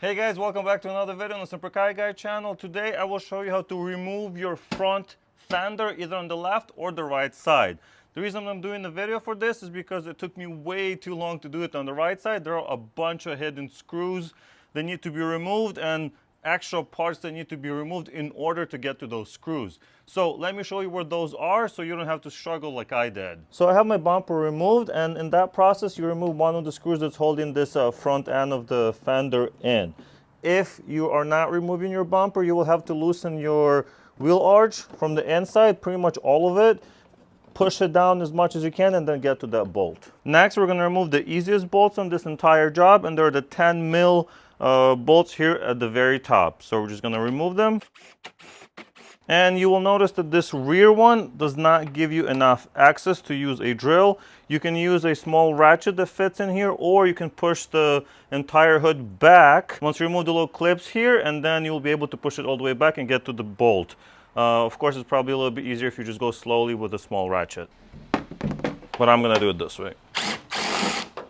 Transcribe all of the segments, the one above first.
Hey guys, welcome back to another video on the Super Car Guy channel. Today I will show you how to remove your front fender either on the left or the right side. The reason I'm doing the video for this is because it took me way too long to do it on the right side. There are a bunch of hidden screws that need to be removed and actual parts that need to be removed in order to get to those screws. So let me show you where those are so you don't have to struggle like I did. So I have my bumper removed, and in that process you remove one of the screws that's holding this front end of the fender in. If you are not removing your bumper, you will have to loosen your wheel arch from the inside, pretty much all of it. Push it down as much as you can and then get to that bolt. Next, we're going to remove the easiest bolts on this entire job, and they're the 10 mil bolts here at the very top. So we're just going to remove them. And you will notice that this rear one does not give you enough access to use a drill. You can use a small ratchet that fits in here, or you can push the entire hood back once you remove the little clips here, and then you'll be able to push it all the way back and get to the bolt. Of course, it's probably a little bit easier if you just go slowly with a small ratchet. But I'm gonna do it this way.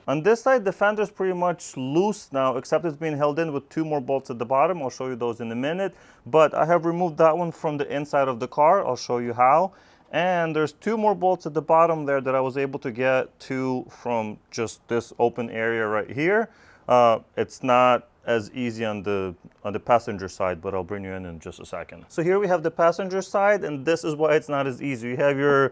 On this side, the fender is pretty much loose now, except it's being held in with two more bolts at the bottom. I'll show you those in a minute. But I have removed that one from the inside of the car. I'll show you how. And there's two more bolts at the bottom there that I was able to get to from just this open area right here. It's not as easy on the passenger side, but I'll bring you in just a second. So here we have the passenger side, and this is why it's not as easy. You have your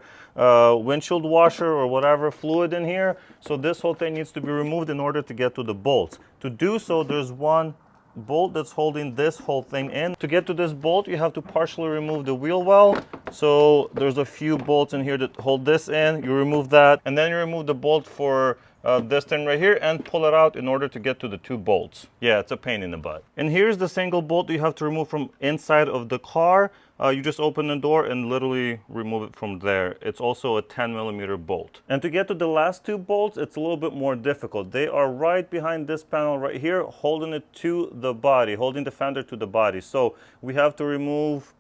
windshield washer or whatever fluid in here, so this whole thing needs to be removed in order to get to the bolts. To do so, there's one bolt that's holding this whole thing in. To get to this bolt, you have to partially remove the wheel well. So there's a few bolts in here that hold this in. You remove that, and then you remove the bolt for this thing right here and pull it out in order to get to the two bolts. Yeah, it's a pain in the butt. And here's the single bolt you have to remove from inside of the car. You just open the door and literally remove it from there. It's also a 10mm bolt. And to get to the last two bolts, it's a little bit more difficult. They are right behind this panel right here, holding it to the body, holding the fender to the body. So we have to remove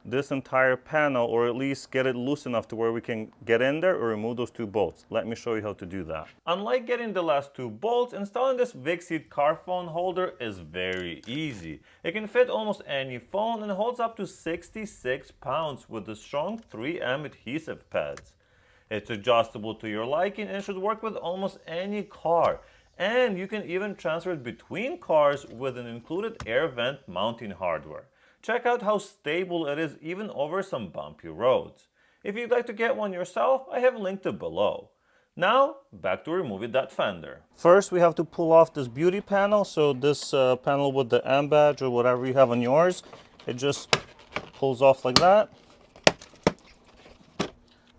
this entire panel, or at least get it loose enough to where we can get in there or remove those two bolts. Let me show you how to do that. Unlike getting the last two bolts, installing this Vixie car phone holder is very easy. It can fit almost any phone and holds up to 66 pounds with the strong 3M adhesive pads. It's adjustable to your liking and should work with almost any car. And you can even transfer it between cars with an included air vent mounting hardware. Check out how stable it is even over some bumpy roads. If you'd like to get one yourself, I have linked it below. Now, back to removing that fender. First, we have to pull off this beauty panel. So this panel with the M badge or whatever you have on yours, it just pulls off like that.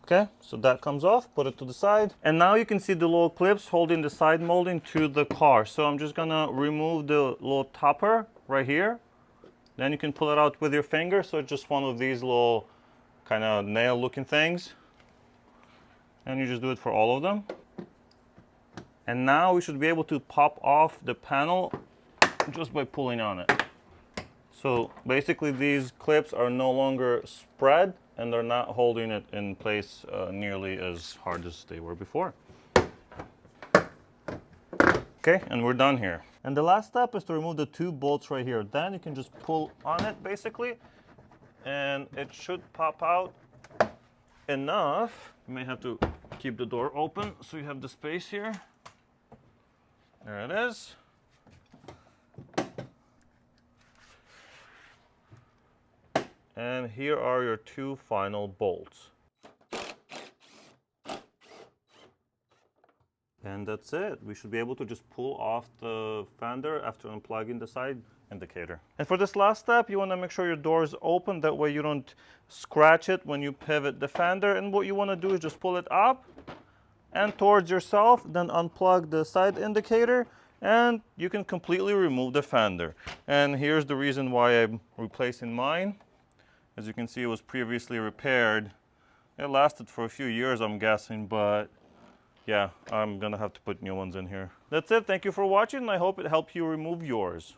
Okay, so that comes off, put it to the side. And now you can see the little clips holding the side molding to the car. So I'm just gonna remove the little topper right here. Then you can pull it out with your finger, so it's just one of these little kind of nail looking things. And you just do it for all of them. And now we should be able to pop off the panel just by pulling on it. So basically these clips are no longer spread and they're not holding it in place nearly as hard as they were before. Okay, and we're done here. And the last step is to remove the two bolts right here. Then you can just pull on it basically, and it should pop out enough. You may have to keep the door open so you have the space here. There it is. And here are your two final bolts. And that's it. We should be able to just pull off the fender after unplugging the side indicator. And for this last step, you want to make sure your door is open. That way you don't scratch it when you pivot the fender. And what you want to do is just pull it up and towards yourself, then unplug the side indicator, and you can completely remove the fender. And here's the reason why I'm replacing mine. As you can see, it was previously repaired. It lasted for a few years, I'm guessing, but yeah, I'm gonna have to put new ones in here. That's it. Thank you for watching, and I hope it helped you remove yours.